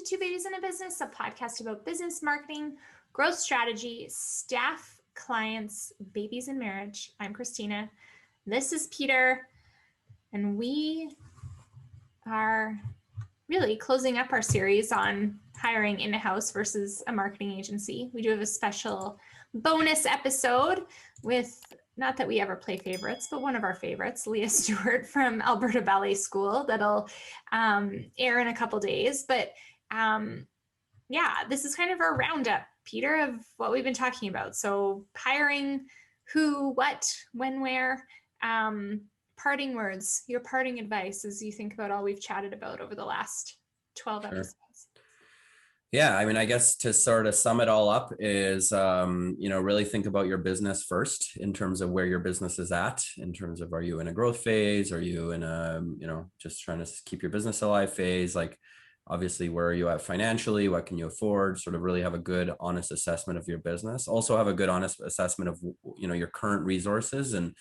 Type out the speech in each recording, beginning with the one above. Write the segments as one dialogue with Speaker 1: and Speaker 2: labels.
Speaker 1: Two Ladies in a Business, a podcast about business marketing, growth strategy, staff, clients, babies, and marriage. I'm Christina. This is Peter, and we are really closing up our series on hiring in-house versus a marketing agency. We do have a special bonus episode with, not that we ever play favorites, but one of our favorites, Leah Stewart from Alberta Ballet School, that'll air in a couple days. But yeah, this is kind of our roundup, Peter, of what we've been talking about. So hiring, who, what, when, where, parting words, your parting advice as you think about all we've chatted about over the last 12 episodes.
Speaker 2: Yeah, I mean, I guess to sort of sum it all up is, really think about your business first in terms of where your business is at, in terms of, are you in a growth phase? Are you in a, just trying to keep your business alive phase? Like, obviously, where are you at financially? What can you afford? Sort of really have a good, honest assessment of your business. Also have a good, honest assessment of, your current resources and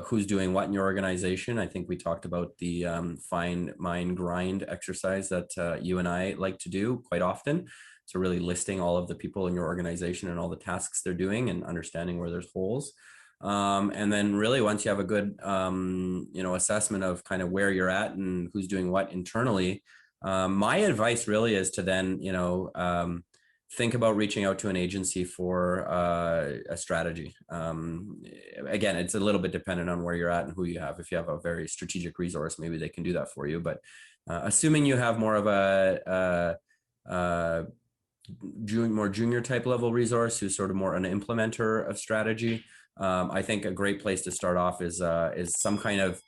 Speaker 2: who's doing what in your organization. I think we talked about the find, mine, grind exercise that you and I like to do quite often. So really listing all of the people in your organization and all the tasks they're doing and understanding where there's holes. And then really once you have a good, assessment of kind of where you're at and who's doing what internally, my advice really is to then, think about reaching out to an agency for a strategy. Again, it's a little bit dependent on where you're at and who you have. If you have a very strategic resource, maybe they can do that for you. But assuming you have more of a more junior type level resource who's sort of more an implementer of strategy, I think a great place to start off is some kind of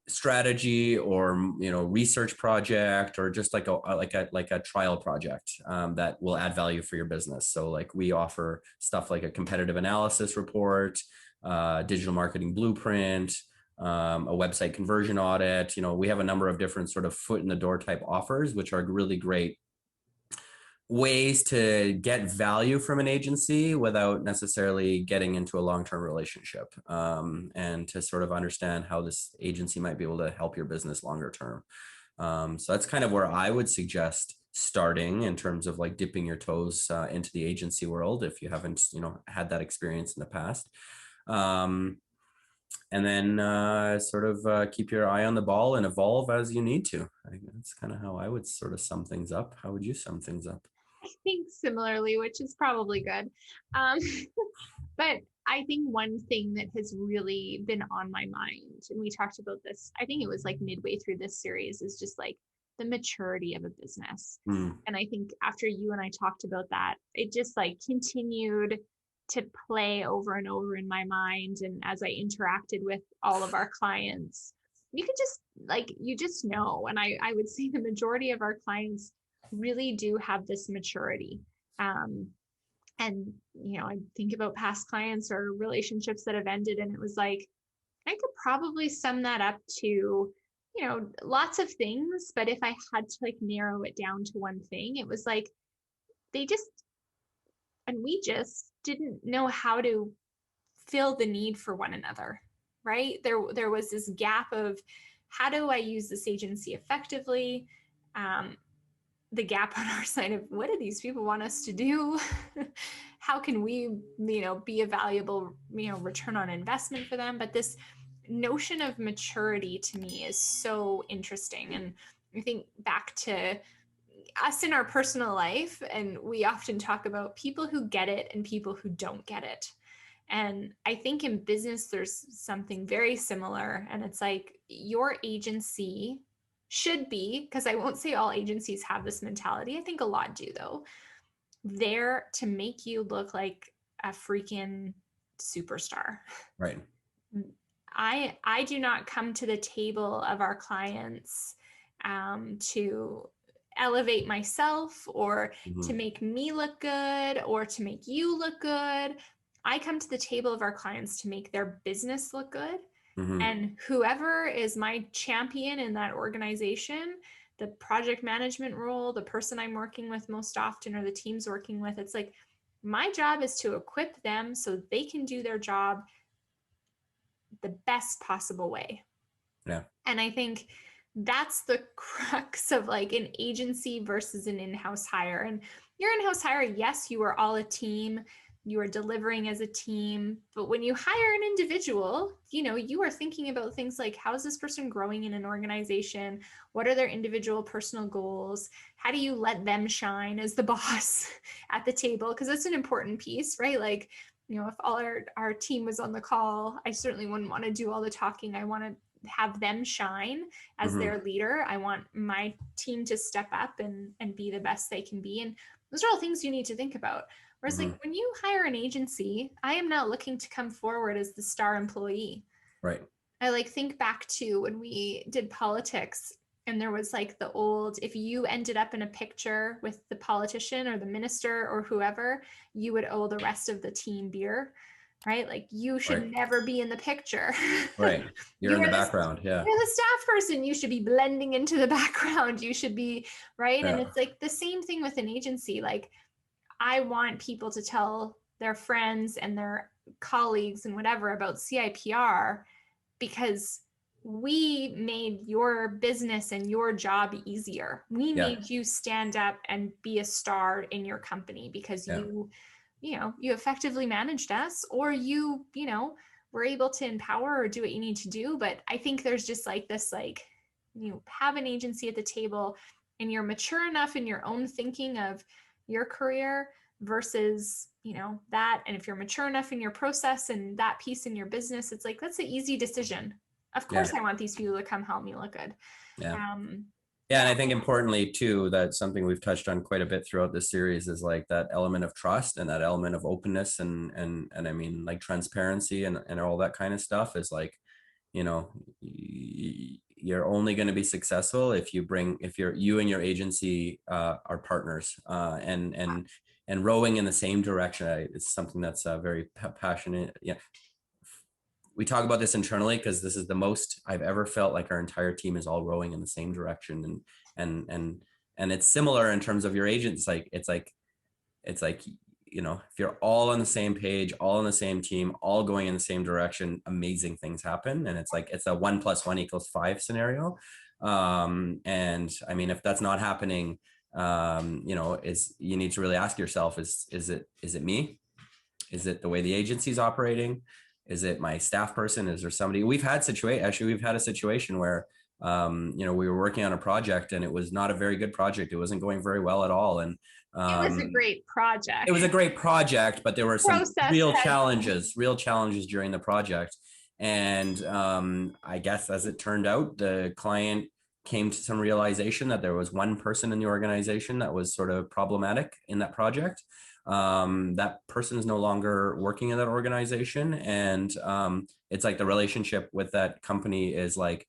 Speaker 2: strategy or research project, or just like a trial project that will add value for your business. So like we offer stuff like a competitive analysis report, digital marketing blueprint, a website conversion audit. We have a number of different sort of foot in the door type offers, which are really great ways to get value from an agency without necessarily getting into a long-term relationship, and to sort of understand how this agency might be able to help your business longer term. So that's kind of where I would suggest starting in terms of like dipping your toes into the agency world if you haven't, had that experience in the past. And then sort of keep your eye on the ball and evolve as you need to. I think that's kind of how I would sort of sum things up. How would you sum things up?
Speaker 1: I think similarly, which is probably good. But I think one thing that has really been on my mind, and we talked about this, I think it was like midway through this series, is just like the maturity of a business. And I think after you and I talked about that, it just like continued to play over and over in my mind. And as I interacted with all of our clients, you could just you just know. And I would say the majority of our clients really do have this maturity. And, I think about past clients or relationships that have ended, and it was like, I could probably sum that up to, lots of things. But if I had to like narrow it down to one thing, it was like, we just didn't know how to fill the need for one another, right? There was this gap of, how do I use this agency effectively? The gap on our side of, what do these people want us to do? How can we, be a valuable, return on investment for them? But this notion of maturity to me is so interesting. And I think back to us in our personal life, and we often talk about people who get it and people who don't get it. And I think in business, there's something very similar. And it's like, your agency should be, because I won't say all agencies have this mentality, I think a lot do though, there to make you look like a freaking superstar.
Speaker 2: Right.
Speaker 1: I do not come to the table of our clients to elevate myself or to make me look good or to make you look good. I come to the table of our clients to make their business look good. And whoever is my champion in that organization, the project management role, the person I'm working with most often, or the team's working with, it's like, my job is to equip them so they can do their job the best possible way.
Speaker 2: Yeah.
Speaker 1: And I think that's the crux of like an agency versus an in-house hire. And your in-house hire, yes, you are all a team, you are delivering as a team, but when you hire an individual, you know, you are thinking about things like, how is this person growing in an organization? What are their individual personal goals? How do you let them shine as the boss at the table? Because that's an important piece, right? Like, you know, if all our team was on the call, I certainly wouldn't want to do all the talking. I want to have them shine as
Speaker 2: Mm-hmm.
Speaker 1: their leader. I want my team to step up and be the best they can be. And those are all things you need to think about. Whereas
Speaker 2: Mm-hmm.
Speaker 1: like when you hire an agency, I am not looking to come forward as the star employee.
Speaker 2: Right.
Speaker 1: I like think back to when we did politics and there was like the old, if you ended up in a picture with the politician or the minister or whoever, you would owe the rest of the team beer, right? Like you
Speaker 2: Right.
Speaker 1: should never be in the picture.
Speaker 2: Right. You're
Speaker 1: You
Speaker 2: in
Speaker 1: are
Speaker 2: the
Speaker 1: the
Speaker 2: background. Yeah.
Speaker 1: you're the staff person. You should be blending into the background. You should be right. And
Speaker 2: Yeah.
Speaker 1: it's like the same thing with an agency. Like I want people to tell their friends and their colleagues and whatever about CIPR because we made your business and your job easier. We
Speaker 2: Yeah.
Speaker 1: made you stand up and be a star in your company because
Speaker 2: Yeah.
Speaker 1: you know, you effectively managed us or you know, were able to empower or do what you need to do. But I think there's just like this, like, you have an agency at the table and you're mature enough in your own thinking of your career versus you know that, and if you're mature enough in your process and that piece in your business, it's like that's an easy decision. Of
Speaker 2: Yeah.
Speaker 1: course I want these people to come help me look good.
Speaker 2: Yeah.
Speaker 1: um
Speaker 2: Yeah, and
Speaker 1: yeah.
Speaker 2: I think importantly too, that something we've touched on quite a bit throughout this series is like that element of trust and that element of openness and I mean like transparency and all that kind of stuff is like, you know, you're only going to be successful if you and your agency are partners and rowing in the same direction. It's something that's very passionate. Yeah, we talk about this internally because this is the most I've ever felt like our entire team is all rowing in the same direction, and it's similar in terms of your agents. It's like you know, if you're all on the same page, all on the same team, all going in the same direction, amazing things happen. And it's like it's a 1+1=5 scenario. And I mean, if that's not happening, you know, is you need to really ask yourself: is it me? Is it the way the agency's operating? Is it my staff person? Is there somebody? We've had a situation where you know, we were working on a project and it was not a very good project. It wasn't going very well at all. And
Speaker 1: It was a great
Speaker 2: it
Speaker 1: project.
Speaker 2: was a great project, but there were some
Speaker 1: Process had
Speaker 2: real challenges during the project. And I guess as it turned out, the client came to some realization that there was one person in the organization that was sort of problematic in that project. That person is no longer working in that organization. And it's like the relationship with that company is like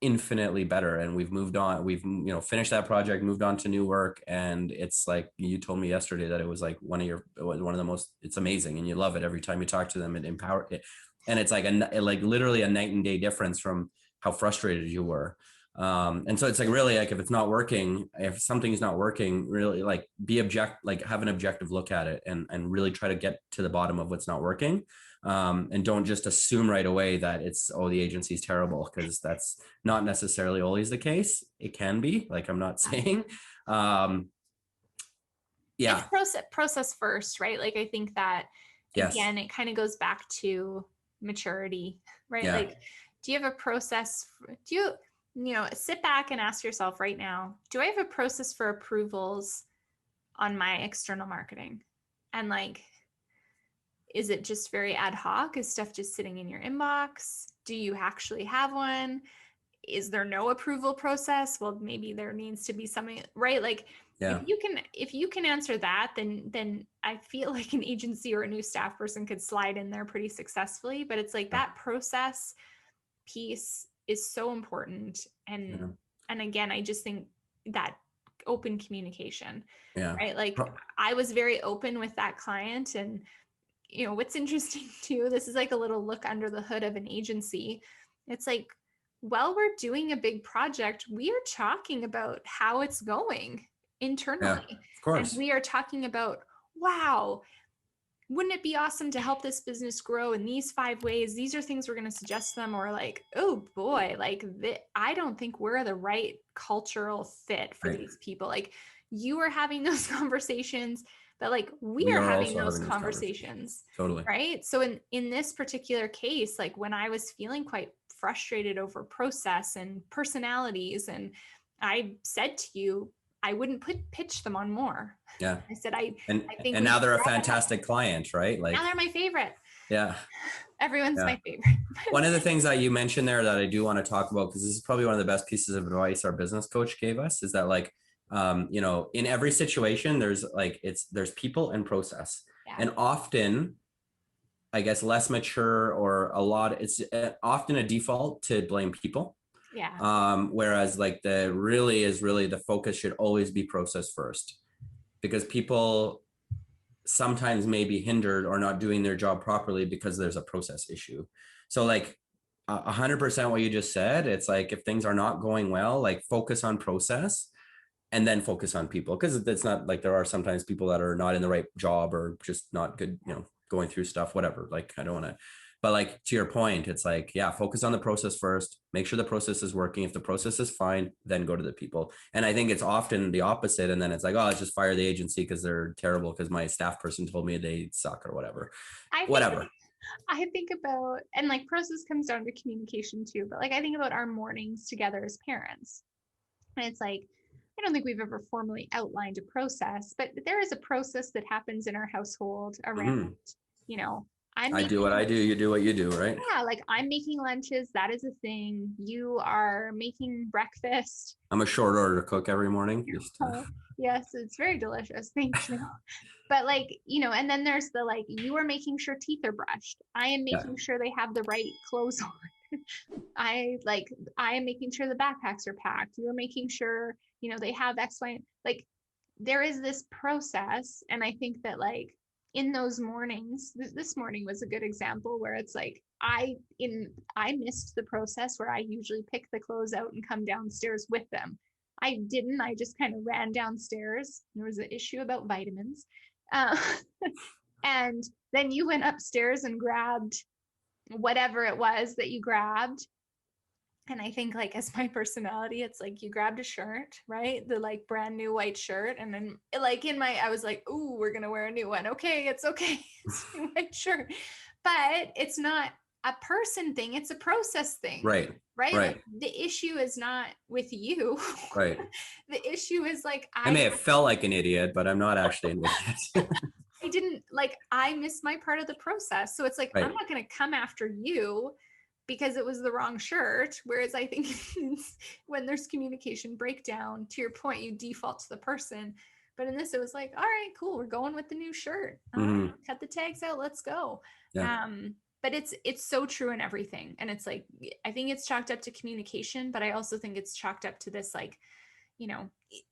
Speaker 2: infinitely better, and we've moved on, we've, you know, finished that project, moved on to new work, and it's like you told me yesterday that it was like one of the most, it's amazing and you love it every time you talk to them. It empower it, and it's like like literally a night and day difference from how frustrated you were. And so it's like really like if something's not working, really like like have an objective look at it and really try to get to the bottom of what's not working. And don't just assume right away that it's, oh, the agency's terrible, because that's not necessarily always the case. It can be, like I'm not saying. Yeah.
Speaker 1: it's process first, right? Like I think that
Speaker 2: Yes.
Speaker 1: again it kind of goes back to maturity, right?
Speaker 2: Yeah.
Speaker 1: Like do you have a process? Do you know, sit back and ask yourself right now, do I have a process for approvals on my external marketing? And like, is it just very ad hoc? Is stuff just sitting in your inbox? Do you actually have one? Is there no approval process? Well, maybe there needs to be something, right? Like
Speaker 2: Yeah.
Speaker 1: if you can answer that, then I feel like an agency or a new staff person could slide in there pretty successfully. But it's like that process piece is so important.
Speaker 2: Yeah.
Speaker 1: And again, I just think that open communication,
Speaker 2: Yeah.
Speaker 1: right? Like I was very open with that client. And you know what's interesting too, this is like a little look under the hood of an agency. It's like while we're doing a big project, we are talking about how it's going internally.
Speaker 2: Yeah, of course.
Speaker 1: And we are talking about, wow, wouldn't it be awesome to help this business grow in these 5 ways? These are things we're going to suggest them. Or like, oh boy, like I don't think we're the right cultural fit for
Speaker 2: Right.
Speaker 1: these people. Like you are having those conversations, but like we
Speaker 2: We
Speaker 1: are
Speaker 2: are
Speaker 1: having
Speaker 2: also
Speaker 1: those
Speaker 2: having those
Speaker 1: conversations.
Speaker 2: Totally.
Speaker 1: Right. So in this particular case, like when I was feeling quite frustrated over process and personalities, and I said to you, I wouldn't pitch them on more.
Speaker 2: Yeah.
Speaker 1: I said, I think
Speaker 2: And
Speaker 1: we
Speaker 2: now
Speaker 1: should
Speaker 2: they're a
Speaker 1: wrap it up.
Speaker 2: fantastic client, right? Like,
Speaker 1: Now they're my favorite.
Speaker 2: yeah.
Speaker 1: Everyone's
Speaker 2: Yeah.
Speaker 1: my favorite.
Speaker 2: One of the things that you mentioned there that I do want to talk about, because this is probably one of the best pieces of advice our business coach gave us, is that like, you know, in every situation, there's people and process.
Speaker 1: Yeah.
Speaker 2: And often, I guess, less mature or it's often a default to blame people.
Speaker 1: Yeah.
Speaker 2: Whereas like the focus should always be process first, because people sometimes may be hindered or not doing their job properly because there's a process issue. So like 100% what you just said, it's like if things are not going well, like focus on process and then focus on people, because it's not like there are sometimes people that are not in the right job or just not good, you know, going through stuff, whatever. Like I don't want to, but like to your point, it's like, yeah, focus on the process first, make sure the process is working. If the process is fine, then go to the people. And I think it's often the opposite. And then it's like, oh, let's just fire the agency because they're terrible because my staff person told me they suck or whatever.
Speaker 1: I think about, and like process comes down to communication too, but like I think about our mornings together as parents. And it's like, I don't think we've ever formally outlined a process, but there is a process that happens in our household around, you know,
Speaker 2: I do what I do, you do what you do, right?
Speaker 1: Yeah, like I'm making lunches. That is a thing. You are making breakfast.
Speaker 2: I'm a short order cook every morning.
Speaker 1: Yes, it's very delicious. Thank you. But like, you know, and then there's the like, you are making sure teeth are brushed. I am making sure they have the right clothes on. I am making sure the backpacks are packed. You're making sure, you know, they have X, Y, like there is this process. And I think that like in those mornings, this morning was a good example where it's like I missed the process where I usually pick the clothes out and come downstairs with them. I didn't. I just kind of ran downstairs. There was an issue about vitamins. And then you went upstairs and grabbed whatever it was that you grabbed. And I think like as my personality, it's like you grabbed a shirt, right? The like brand new white shirt. And then like I was like, ooh, we're going to wear a new one. Okay. It's okay. It's a new white shirt. But it's not a person thing. It's a process thing.
Speaker 2: Right.
Speaker 1: Like, the issue is not with you.
Speaker 2: Right.
Speaker 1: The issue is like,
Speaker 2: I may have felt like an idiot, but I'm not actually an idiot.
Speaker 1: I missed my part of the process. So it's like, I'm not going to come after you because it was the wrong shirt. Whereas I think when there's communication breakdown, to your point, you default to the person. But in this, it was like, all right, cool. We're going with the new shirt. Cut the tags out. Let's go.
Speaker 2: Yeah.
Speaker 1: But it's so true in everything. And it's like, I think it's chalked up to communication, but I also think it's chalked up to this, like, you know,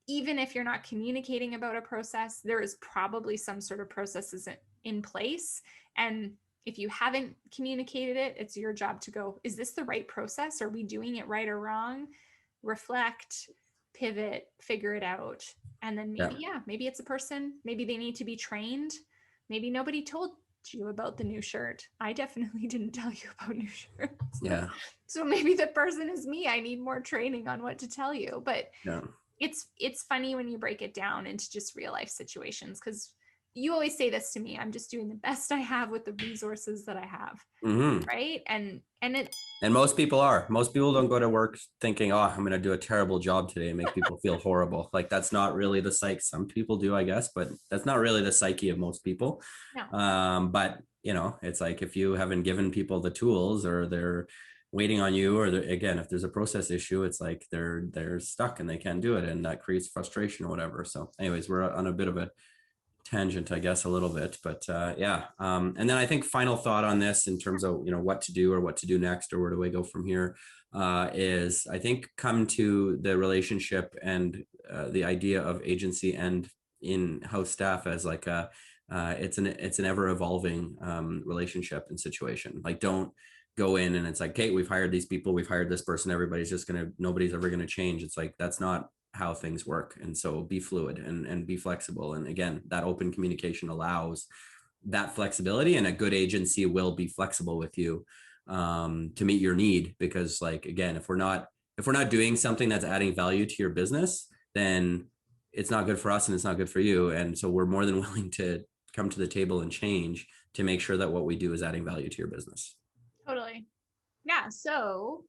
Speaker 1: even if you're not communicating about a process, there is probably some sort of processes in place. And if you haven't communicated it, it's your job to go, is this the right process? Are we doing it right or wrong? Reflect, pivot, figure it out. And then maybe it's a person, maybe they need to be trained. Maybe nobody told you about the new shirt. I definitely didn't tell you about new shirts.
Speaker 2: Yeah.
Speaker 1: So maybe the person is me. I need more training on what to tell you. But it's funny when you break it down into just real life situations, because you always say this to me, I'm just doing the best I have with the resources that I have. Right. And
Speaker 2: most people don't go to work thinking, oh, I'm going to do a terrible job today and make people feel horrible. Like that's not really the psyche. Some people do, I guess, but that's not really the psyche of most people.
Speaker 1: No.
Speaker 2: But you know, it's like, if you haven't given people the tools, or they're waiting on you, or again, if there's a process issue, it's like they're stuck and they can't do it. And that creates frustration or whatever. So anyways, we're on a bit of a tangent, I guess, a little bit, but and then I think final thought on this in terms of, you know, what to do or what to do next, or where do we go from here, is I think come to the relationship and the idea of agency and in-house staff as like it's an ever evolving relationship and situation. Like, don't go in and it's like, okay, we've hired these people, we've hired this person, nobody's ever gonna change. It's like, that's not how things work. And so be fluid and be flexible. And again, that open communication allows that flexibility, and a good agency will be flexible with you to meet your need. Because like, again, if we're not doing something that's adding value to your business, then it's not good for us and it's not good for you. And so we're more than willing to come to the table and change to make sure that what we do is adding value to your business.
Speaker 1: Totally. Yeah. So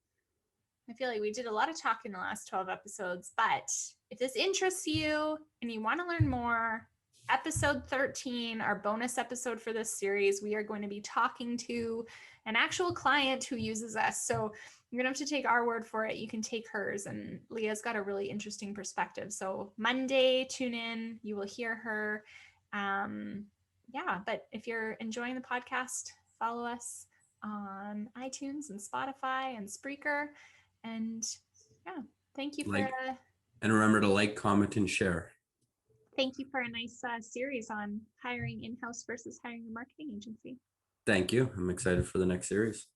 Speaker 1: I feel like we did a lot of talk in the last 12 episodes, but if this interests you and you want to learn more, episode 13, our bonus episode for this series, we are going to be talking to an actual client who uses us. So you're going to have to take our word for it. You can take hers. And Leah's got a really interesting perspective. So Monday, tune in. You will hear her. Yeah, but if you're enjoying the podcast, follow us on iTunes and Spotify and Spreaker. And yeah, thank you for
Speaker 2: and remember to like, comment, and share.
Speaker 1: Thank you for a nice series on hiring in-house versus hiring a marketing agency.
Speaker 2: Thank you. I'm excited for the next series.